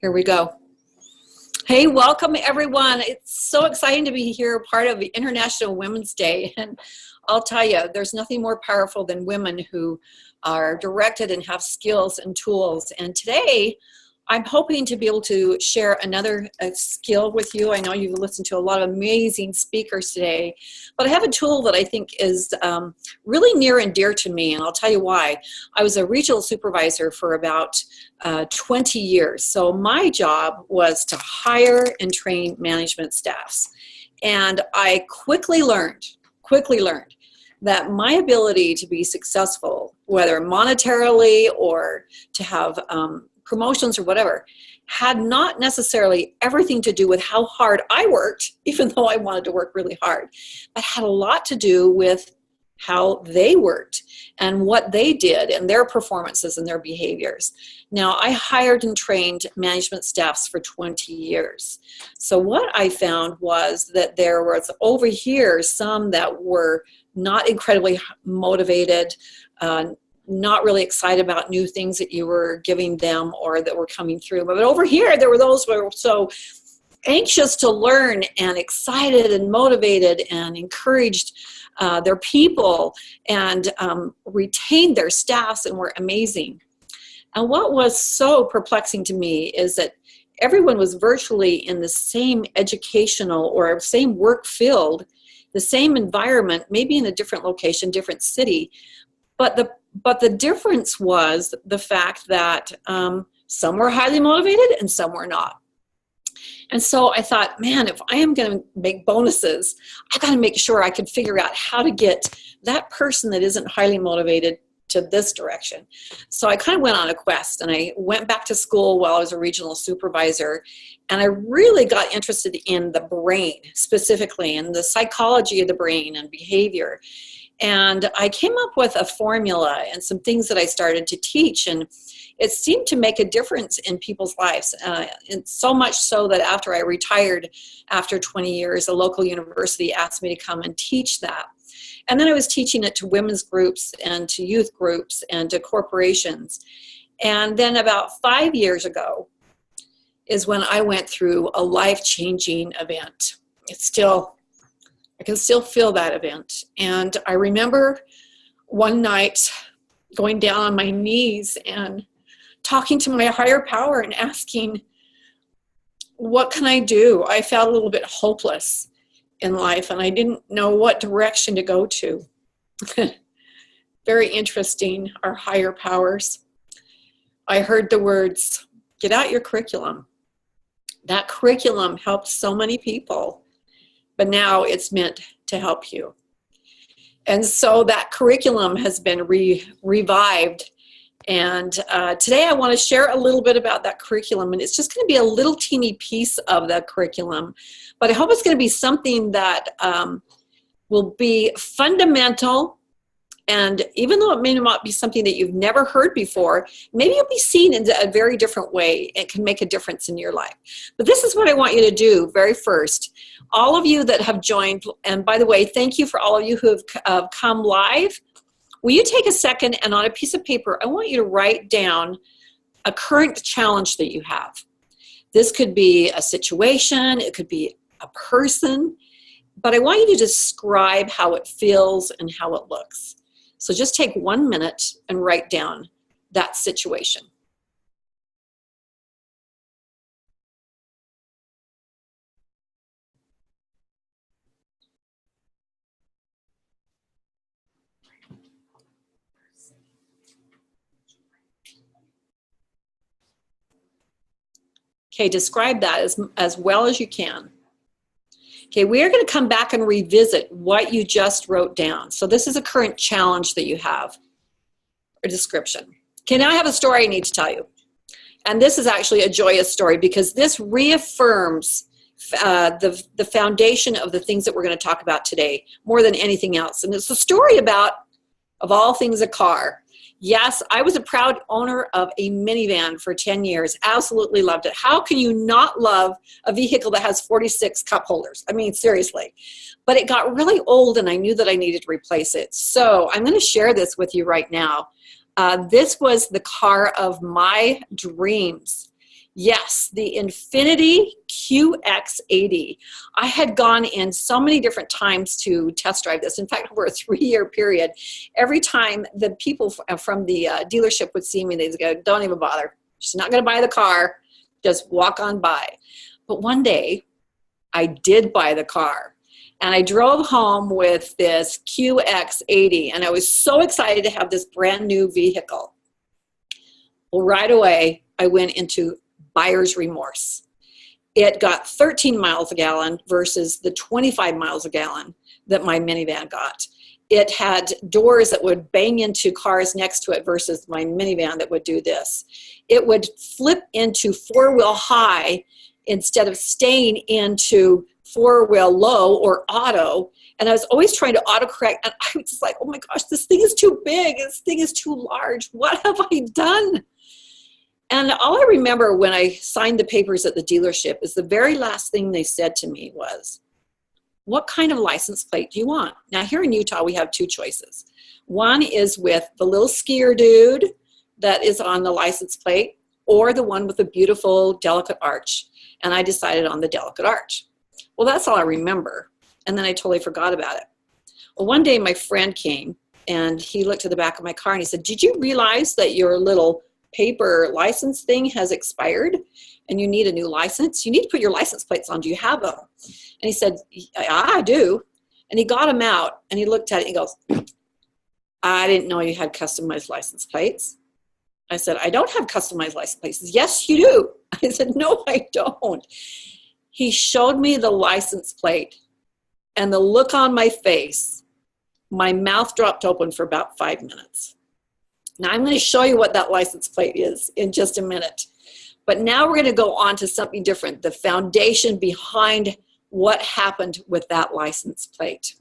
Here we go. Hey, welcome everyone. It's so exciting to be here, part of the International Women's Day. And I'll tell you, there's nothing more powerful than women who are directed and have skills and tools. And today, I'm hoping to be able to share another skill with you. I know you've listened to a lot of amazing speakers today, but I have a tool that I think is really near and dear to me, and I'll tell you why. I was a regional supervisor for about 20 years, so my job was to hire and train management staffs. And I quickly learned that my ability to be successful, whether monetarily or to have promotions or whatever, had not necessarily everything to do with how hard I worked, even though I wanted to work really hard, but had a lot to do with how they worked and what they did and their performances and their behaviors. Now, I hired and trained management staffs for 20 years. So what I found was that there was over here some that were not incredibly motivated, not really excited about new things that you were giving them or that were coming through. But over here, there were those who were so anxious to learn and excited and motivated and encouraged their people and retained their staffs and were amazing. And what was so perplexing to me is that everyone was virtually in the same educational or same work field, the same environment, maybe in a different location, different city, but the difference was the fact that some were highly motivated and some were not. And so I thought, man, if I am going to make bonuses, I got to make sure I can figure out how to get that person that isn't highly motivated to this direction. So I kind of went on a quest, and I went back to school while I was a regional supervisor, and I really got interested in the brain specifically and the psychology of the brain and behavior. And I came up with a formula and some things that I started to teach, and it seemed to make a difference in people's lives. And so much so that after I retired, after 20 years, a local university asked me to come and teach that. And then I was teaching it to women's groups and to youth groups and to corporations. And then about 5 years ago is when I went through a life-changing event. I can still feel that event. And I remember one night going down on my knees and talking to my higher power and asking, what can I do? I felt a little bit hopeless in life, and I didn't know what direction to go to. Very interesting, our higher powers. I heard the words, get out your curriculum. That curriculum helped so many people, but now it's meant to help you. And so that curriculum has been revived. And today I want to share a little bit about that curriculum. And it's just going to be a little teeny piece of the curriculum. But I hope it's going to be something that will be fundamental. And even though it may not be something that you've never heard before, maybe you'll be seen in a very different way. It can make a difference in your life. But this is what I want you to do very first. All of you that have joined, and by the way, thank you for all of you who have come live. Will you take a second and on a piece of paper, I want you to write down a current challenge that you have. This could be a situation, it could be a person, but I want you to describe how it feels and how it looks. So just take 1 minute and write down that situation. Okay, describe that as well as you can. Okay, we are going to come back and revisit what you just wrote down. So this is a current challenge that you have, or description. Okay, now I have a story I need to tell you. And this is actually a joyous story because this reaffirms the foundation of the things that we're going to talk about today more than anything else. And it's a story about, of all things, a car. Yes, I was a proud owner of a minivan for 10 years. Absolutely loved it. How can you not love a vehicle that has 46 cup holders? I mean, seriously. But it got really old and I knew that I needed to replace it. So I'm going to share this with you right now. This was the car of my dreams. Yes, the Infiniti QX80. I had gone in so many different times to test drive this. In fact, over a 3-year period, every time the people from the dealership would see me, they'd go, don't even bother. She's not going to buy the car. Just walk on by. But one day, I did buy the car. And I drove home with this QX80. And I was so excited to have this brand new vehicle. Well, right away, I went into buyer's remorse. It got 13 miles a gallon versus the 25 miles a gallon that my minivan got. It had doors that would bang into cars next to it versus my minivan that would do this. It would flip into four-wheel high instead of staying into four-wheel low or auto. And I was always trying to autocorrect. And I was just like, oh my gosh, this thing is too big. This thing is too large. What have I done? And all I remember when I signed the papers at the dealership is the very last thing they said to me was, what kind of license plate do you want? Now here in Utah, we have two choices. One is with the little skier dude that is on the license plate, or the one with the beautiful delicate arch. And I decided on the delicate arch. Well, that's all I remember. And then I totally forgot about it. Well, one day my friend came and he looked at the back of my car and he said, did you realize that your little paper license thing has expired and you need a new license? You need to put your license plates on. Do you have them? And he said, I do. And he got them out and he looked at it and he goes, I didn't know you had customized license plates. I said, I don't have customized license plates. He says, yes, you do. I said, no, I don't. He showed me the license plate and the look on my face, my mouth dropped open for about 5 minutes. Now I'm going to show you what that license plate is in just a minute. But now we're going to go on to something different, the foundation behind what happened with that license plate.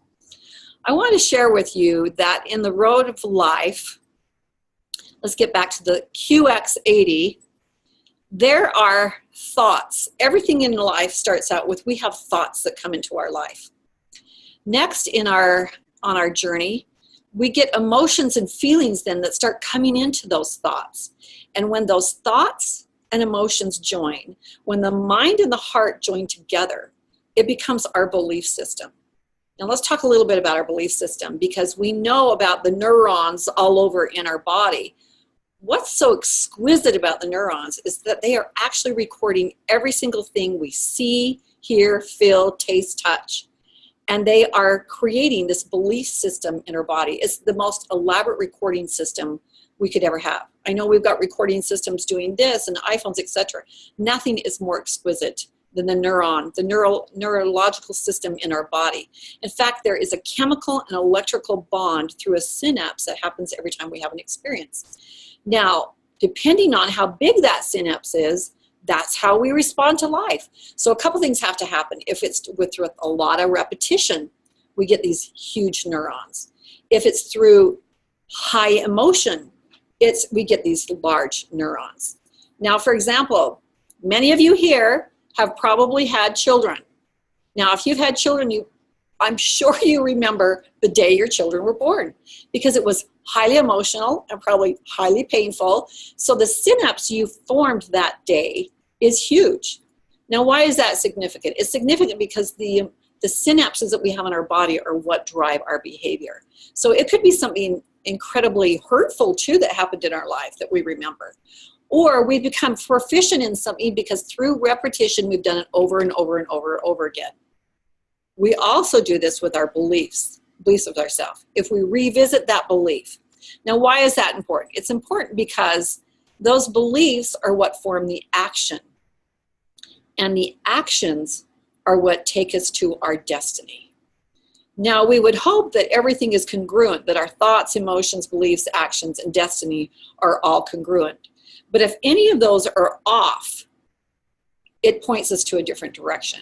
I want to share with you that in the road of life, let's get back to the QX80, there are thoughts. Everything in life starts out with, we have thoughts that come into our life. Next on our journey, we get emotions and feelings then that start coming into those thoughts. And when those thoughts and emotions join, when the mind and the heart join together, it becomes our belief system. Now let's talk a little bit about our belief system, because we know about the neurons all over in our body. What's so exquisite about the neurons is that they are actually recording every single thing we see, hear, feel, taste, touch. And they are creating this belief system in our body. It's the most elaborate recording system we could ever have. I know we've got recording systems doing this and iPhones, etc. Nothing is more exquisite than the neuron, the neurological system in our body. In fact, there is a chemical and electrical bond through a synapse that happens every time we have an experience. Now, depending on how big that synapse is, that's how we respond to life. So a couple things have to happen. If it's with a lot of repetition, we get these huge neurons. If it's through high emotion, we get these large neurons. Now, for example, many of you here have probably had children. Now, if you've had children, I'm sure you remember the day your children were born, because it was highly emotional and probably highly painful. So the synapse you formed that day is huge. Now, why is that significant? It's significant because the synapses that we have in our body are what drive our behavior. So it could be something incredibly hurtful too that happened in our life that we remember. Or we become proficient in something because through repetition, we've done it over and over and over and over again. We also do this with our beliefs of ourselves. If we revisit that belief. Now, why is that important? It's important because those beliefs are what form the action. And the actions are what take us to our destiny. Now, we would hope that everything is congruent, that our thoughts, emotions, beliefs, actions, and destiny are all congruent. But if any of those are off, it points us to a different direction.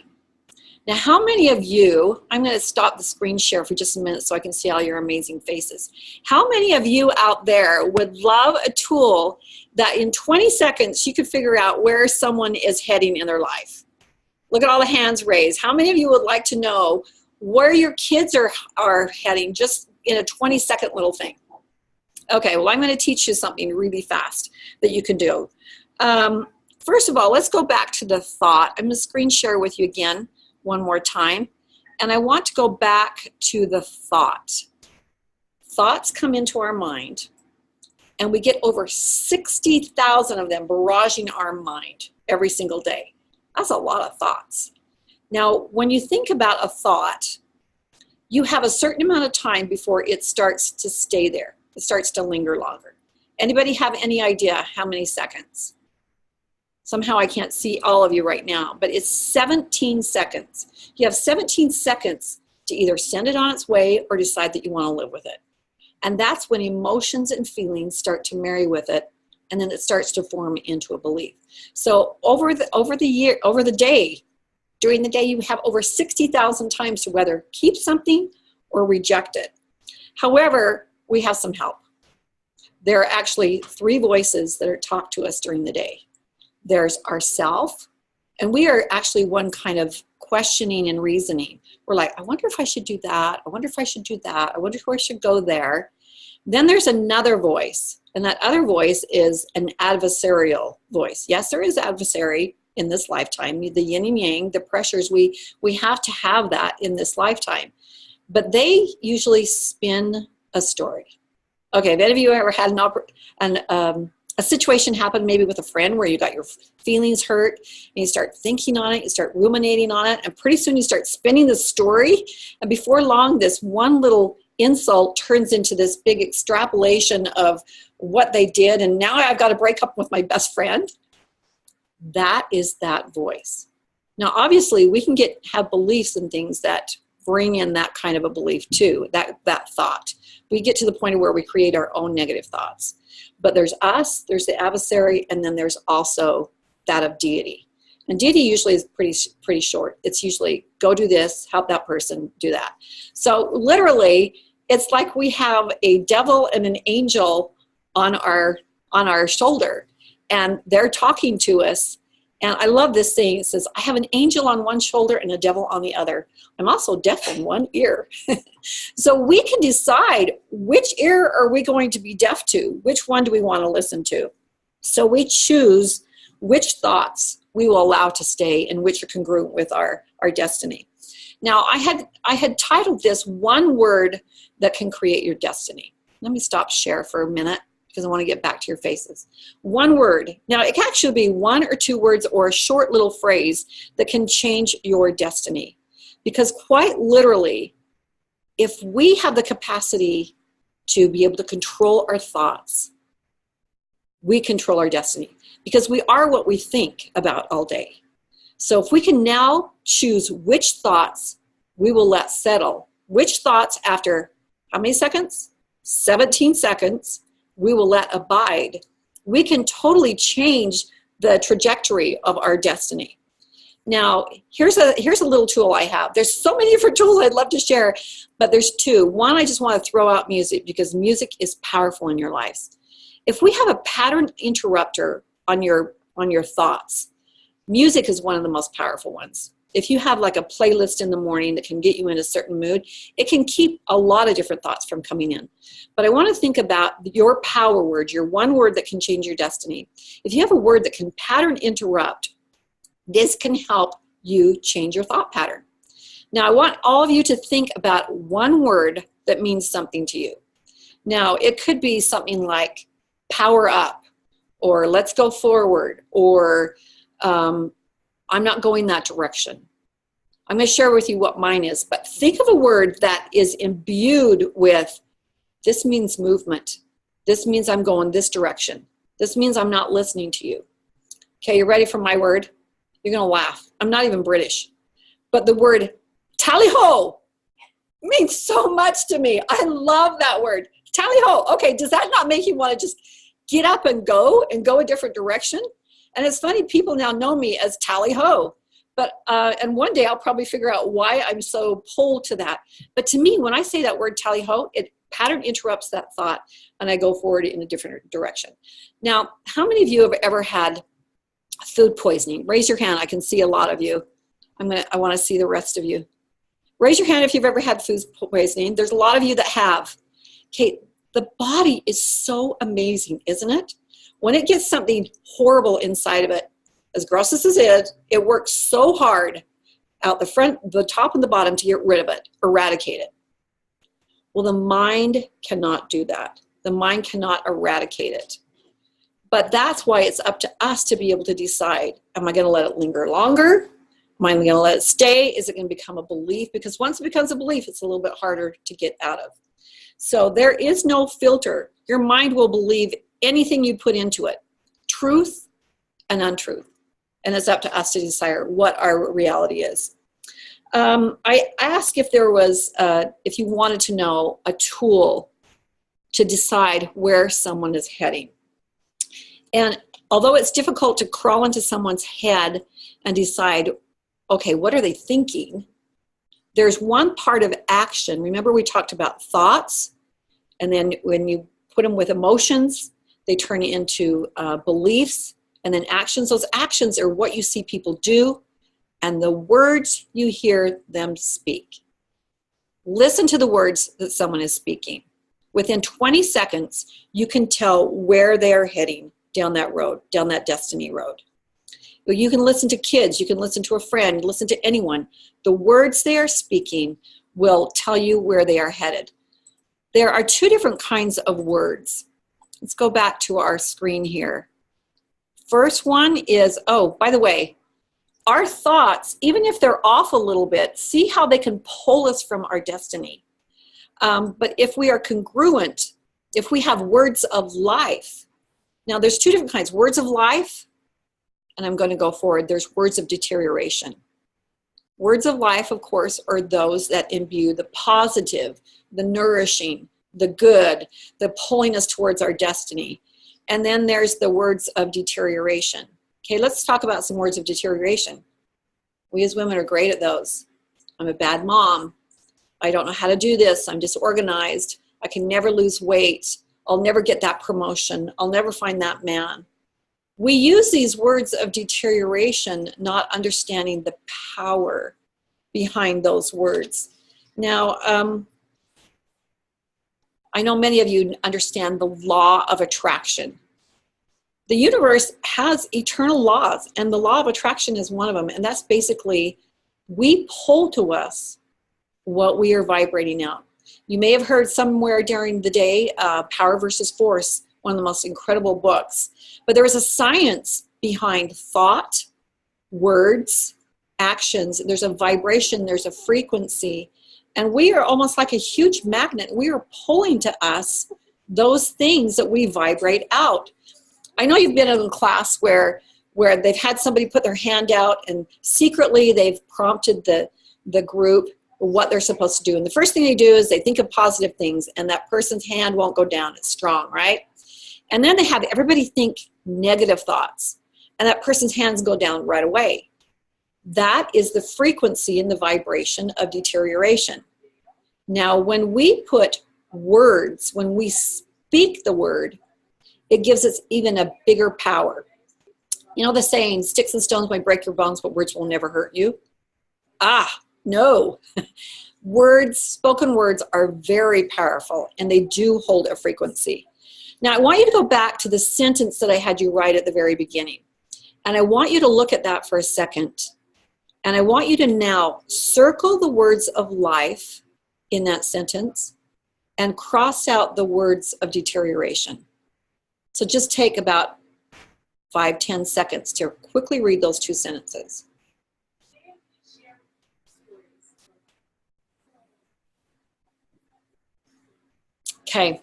Now, how many of you, I'm going to stop the screen share for just a minute so I can see all your amazing faces. How many of you out there would love a tool that in 20 seconds you could figure out where someone is heading in their life? Look at all the hands raised. How many of you would like to know where your kids are heading just in a 20-second little thing? Okay, well, I'm going to teach you something really fast that you can do. first of all, let's go back to the thought. I'm going to screen share with you again one more time. And I want to go back to the thought. Thoughts come into our mind, and we get over 60,000 of them barraging our mind every single day. That's a lot of thoughts. Now, when you think about a thought, you have a certain amount of time before it starts to stay there. It starts to linger longer. Anybody have any idea how many seconds? Somehow I can't see all of you right now, but it's 17 seconds. You have 17 seconds to either send it on its way or decide that you want to live with it. And that's when emotions and feelings start to marry with it, and then it starts to form into a belief. So over the day, during the day, you have over 60,000 times to whether keep something or reject it. However, we have some help. There are actually 3 voices that are talked to us during the day. There's ourself, and we are actually one kind of questioning and reasoning. We're like, I wonder if I should do that. I wonder if I should do that. I wonder if I should go there. Then there's another voice, and that other voice is an adversarial voice. Yes, there is adversary in this lifetime, the yin and yang, the pressures, we have to have that in this lifetime. But they usually spin a story. Okay, have any of you ever had a situation happen maybe with a friend where you got your feelings hurt and you start thinking on it, you start ruminating on it, and pretty soon you start spinning the story, and before long this one little insult turns into this big extrapolation of what they did, and now I've got to break up with my best friend. That is that voice. Now obviously we can have beliefs and things that bring in that kind of a belief too, that thought. We get to the point where we create our own negative thoughts. But there's us, there's the adversary, and then there's also that of deity. And deity usually is pretty short. It's usually go do this, help that person, do that. So literally, it's like we have a devil and an angel on our shoulder, and they're talking to us. And I love this saying. It says, I have an angel on one shoulder and a devil on the other. I'm also deaf in one ear. So we can decide which ear are we going to be deaf to? Which one do we want to listen to? So we choose which thoughts we will allow to stay and which are congruent with our destiny. Now, I had titled this One Word That Can Create Your Destiny. Let me stop share for a minute, because I want to get back to your faces. One word. Now, it can actually be 1 or 2 words or a short little phrase that can change your destiny. Because quite literally, if we have the capacity to be able to control our thoughts, we control our destiny. Because we are what we think about all day. So if we can now choose which thoughts we will let settle, which thoughts after how many seconds? 17 seconds. We will let abide, we can totally change the trajectory of our destiny. Now, here's a little tool I have. There's so many different tools I'd love to share, but there's 2. One, I just want to throw out music, because music is powerful in your lives. If we have a pattern interrupter on your thoughts, music is one of the most powerful ones. If you have like a playlist in the morning that can get you in a certain mood, it can keep a lot of different thoughts from coming in. But I want to think about your power word, your one word that can change your destiny. If you have a word that can pattern interrupt, this can help you change your thought pattern. Now, I want all of you to think about one word that means something to you. Now, it could be something like power up, or let's go forward, or I'm not going that direction. I'm going to share with you what mine is, but think of a word that is imbued with, this means movement. This means I'm going this direction. This means I'm not listening to you. Okay, you ready for my word? You're going to laugh. I'm not even British. But the word tally-ho means so much to me. I love that word. Tally-ho. Okay, does that not make you want to just get up and go a different direction? And it's funny, people now know me as tally-ho. But, and one day I'll probably figure out why I'm so pulled to that. But to me, when I say that word tally-ho, it pattern interrupts that thought, and I go forward in a different direction. Now, how many of you have ever had food poisoning? Raise your hand. I can see a lot of you. I want to see the rest of you. Raise your hand if you've ever had food poisoning. There's a lot of you that have. Okay, the body is so amazing, isn't it? When it gets something horrible inside of it, As gross as it is, it works so hard out the front, the top and the bottom to get rid of it, eradicate it. Well, the mind cannot do that. The mind cannot eradicate it. But that's why it's up to us to be able to decide, am I going to let it linger longer? Am I going to let it stay? Is it going to become a belief? Because once it becomes a belief, it's a little bit harder to get out of. So there is no filter. Your mind will believe anything you put into it, truth and untruth. And it's up to us to decide what our reality is. I asked if there was, if you wanted to know a tool to decide where someone is heading. And although it's difficult to crawl into someone's head and decide, okay, what are they thinking? There's one part of action. Remember we talked about thoughts, and then when you put them with emotions, they turn into beliefs, and then actions. Those actions are what you see people do, and the words you hear them speak. Listen to the words that someone is speaking. Within 20 seconds, you can tell where they're heading down that road, down that destiny road. You can listen to kids, you can listen to a friend, listen to anyone. The words they are speaking will tell you where they are headed. There are two different kinds of words. Let's go back to our screen here. First one is, oh, by the way, our thoughts, even if they're off a little bit, see how they can pull us from our destiny. But if we are congruent, if we have words of life, now there's two different kinds, words of life, and I'm going to go forward, there's words of deterioration. Words of life, of course, are those that imbue the positive, the nourishing, the good, the pulling us towards our destiny. And then there's the words of deterioration. Okay, let's talk about some words of deterioration. We as women are great at those. I'm a bad mom. I don't know how to do this. I'm disorganized. I can never lose weight. I'll never get that promotion. I'll never find that man. We use these words of deterioration, not understanding the power behind those words. Now, I know many of you understand the law of attraction. The universe has eternal laws, and the law of attraction is one of them. And that's basically, we pull to us what we are vibrating out. You may have heard somewhere during the day, Power versus Force, one of the most incredible books. But there is a science behind thought, words, actions. There's a vibration, there's a frequency. And we are almost like a huge magnet. We are pulling to us those things that we vibrate out. I know you've been in a class where they've had somebody put their hand out and secretly they've prompted the group what they're supposed to do. And the first thing they do is they think of positive things, and that person's hand won't go down. It's strong, right? And then they have everybody think negative thoughts, and that person's hands go down right away. That is the frequency and the vibration of deterioration. Now, when we put words, when we speak the word, it gives us even a bigger power. You know the saying, sticks and stones may break your bones, but words will never hurt you? No. Words, spoken words are very powerful, and they do hold a frequency. Now, I want you to go back to the sentence that I had you write at the very beginning. And I want you to look at that for a second. And I want you to now circle the words of life in that sentence and cross out the words of deterioration. So just take about 5-10 seconds to quickly read those two sentences. Okay.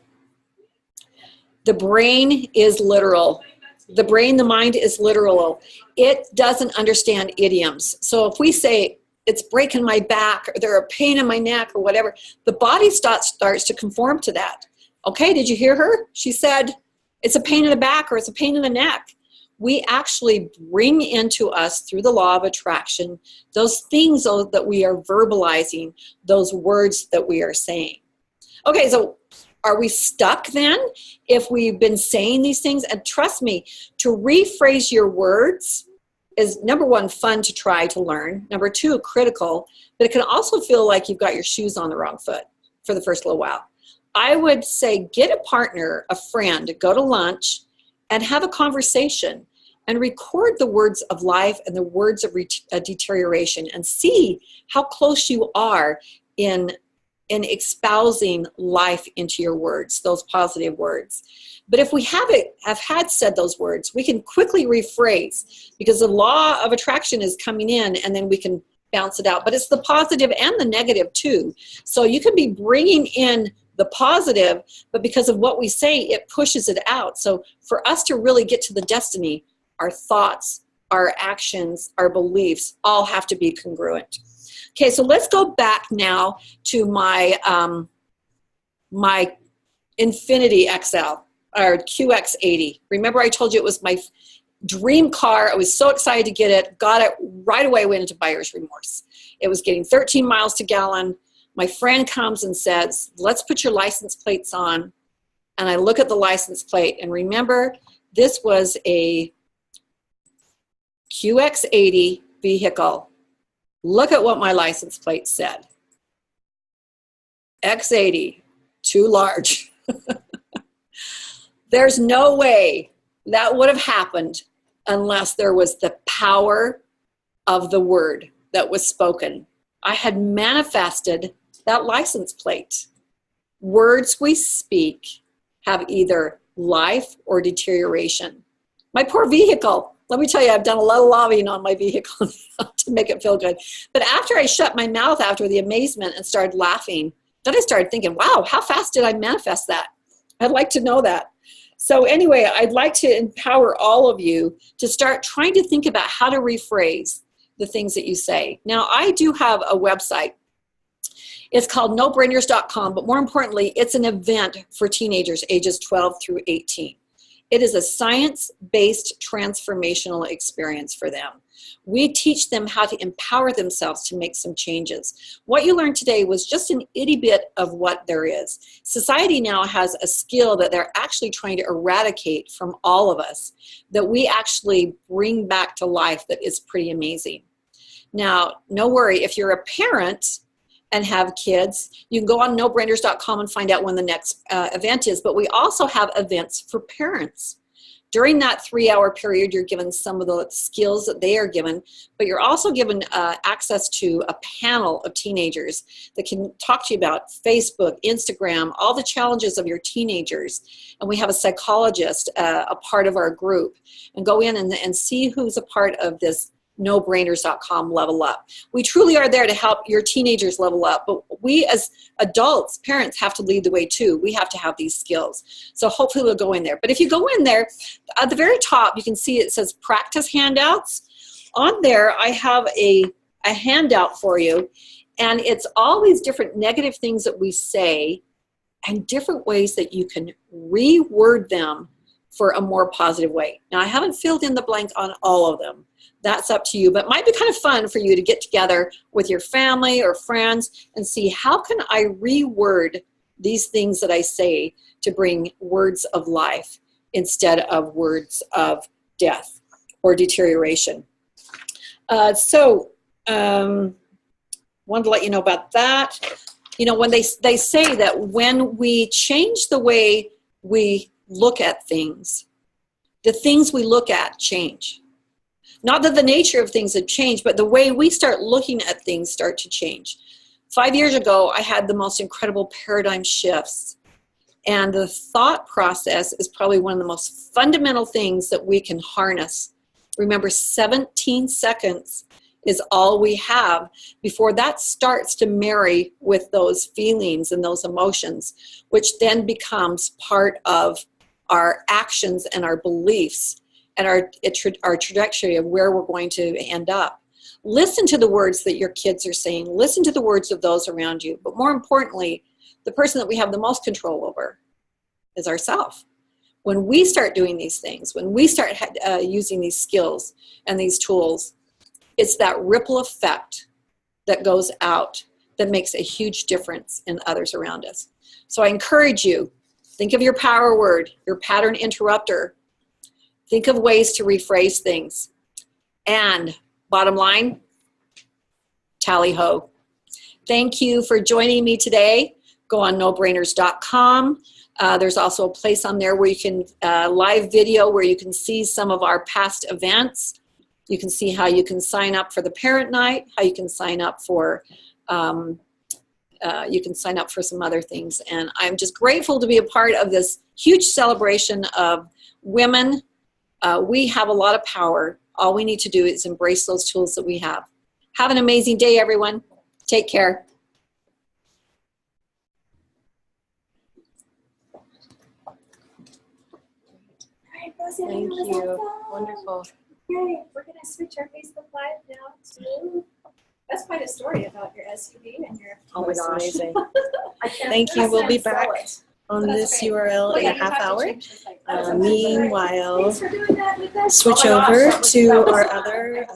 The brain is literal. The brain, the mind is literal. It doesn't understand idioms. So if we say, it's breaking my back, or there's a pain in my neck, or whatever, the body starts to conform to that. Okay, did you hear her? She said, it's a pain in the back, or it's a pain in the neck. We actually bring into us, through the law of attraction, those things that we are verbalizing, those words that we are saying. Okay, so are we stuck then if we've been saying these things? And trust me, to rephrase your words is, number one, fun to try to learn. Number two, critical. But it can also feel like you've got your shoes on the wrong foot for the first little while. I would say get a partner, a friend, go to lunch and have a conversation and record the words of life and the words of deterioration, and see how close you are in espousing life into your words, those positive words. But if we have had said those words, we can quickly rephrase, because the law of attraction is coming in, and then we can bounce it out. But it's the positive and the negative too. So you can be bringing in the positive, but because of what we say, it pushes it out. So for us to really get to the destiny, our thoughts, our actions, our beliefs all have to be congruent. Okay, so let's go back now to my my Infinity XL, or QX80. Remember I told you it was my dream car. I was so excited to get it, got it right away, went into buyer's remorse. It was getting 13 miles to gallon. My friend comes and says, let's put your license plates on. And I look at the license plate, and remember, this was a QX80 vehicle. Look at what my license plate said. X80, too large. There's no way that would have happened unless there was the power of the word that was spoken. I had manifested that license plate. Words we speak have either life or deterioration. My poor vehicle. Let me tell you, I've done a lot of lobbying on my vehicle to make it feel good. But after I shut my mouth after the amazement and started laughing, then I started thinking, wow, how fast did I manifest that? I'd like to know that. So anyway, I'd like to empower all of you to start trying to think about how to rephrase the things that you say. Now, I do have a website. It's called nobrainers.com, but more importantly, it's an event for teenagers ages 12 through 18. It is a science-based transformational experience for them. We teach them how to empower themselves to make some changes. What you learned today was just an itty bit of what there is. Society now has a skill that they're actually trying to eradicate from all of us, that we actually bring back to life, that is pretty amazing. Now, no worry, if you're a parent and have kids, you can go on nobrainers.com and find out when the next event is. But we also have events for parents. During that 3-hour period, you're given some of the skills that they are given, but you're also given access to a panel of teenagers that can talk to you about Facebook, Instagram, all the challenges of your teenagers. And we have a psychologist, a part of our group, and go in and see who's a part of this nobrainers.com level up. We truly are there to help your teenagers level up, but we as adults, parents, have to lead the way too. We have to have these skills. So hopefully we'll go in there. But if you go in there, at the very top, you can see it says practice handouts. On there, I have a handout for you, and it's all these different negative things that we say and different ways that you can reword them for a more positive way. Now, I haven't filled in the blank on all of them. That's up to you, but it might be kind of fun for you to get together with your family or friends and see, how can I reword these things that I say to bring words of life instead of words of death or deterioration. Wanted to let you know about that. You know, when they say that when we change the way we look at things, the things we look at change. Not that the nature of things had changed, but the way we start looking at things start to change. 5 years ago, I had the most incredible paradigm shifts. And the thought process is probably one of the most fundamental things that we can harness. Remember, 17 seconds is all we have before that starts to marry with those feelings and those emotions, which then becomes part of our actions and our beliefs and our trajectory of where we're going to end up. Listen to the words that your kids are saying. Listen to the words of those around you. But more importantly, the person that we have the most control over is ourselves. When we start doing these things, when we start using these skills and these tools, it's that ripple effect that goes out that makes a huge difference in others around us. So I encourage you, think of your power word, your pattern interrupter. Think of ways to rephrase things. And bottom line, tally ho. Thank you for joining me today. go on nobrainers.com. There's also a place on there where you can live video where you can see some of our past events. You can see how you can sign up for the parent night, how you can sign up for some other things. And I'm just grateful to be a part of this huge celebration of women. We have a lot of power. All we need to do is embrace those tools that we have. Have an amazing day, everyone. Take care. Thank you. Wonderful. Okay, we're going to switch our Facebook Live now to, that's quite a story about your SUV and your, Oh my gosh. Amazing. I can't- Thank you. We'll be sell back it. on That's this great. URL Well, in yeah, a you half have to hour. change this, like, that's okay. Meanwhile, Thanks for doing that with us. switch Oh my gosh, over that was to so our awesome. other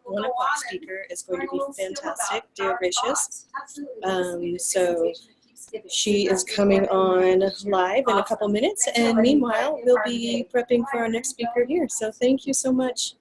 We'll 1 go o'clock on speaker is and going to be learn still fantastic, about Dea our Gracious. thoughts. Absolutely. So she is coming on live in a couple minutes, and meanwhile we'll be prepping for our next speaker here. So thank you so much.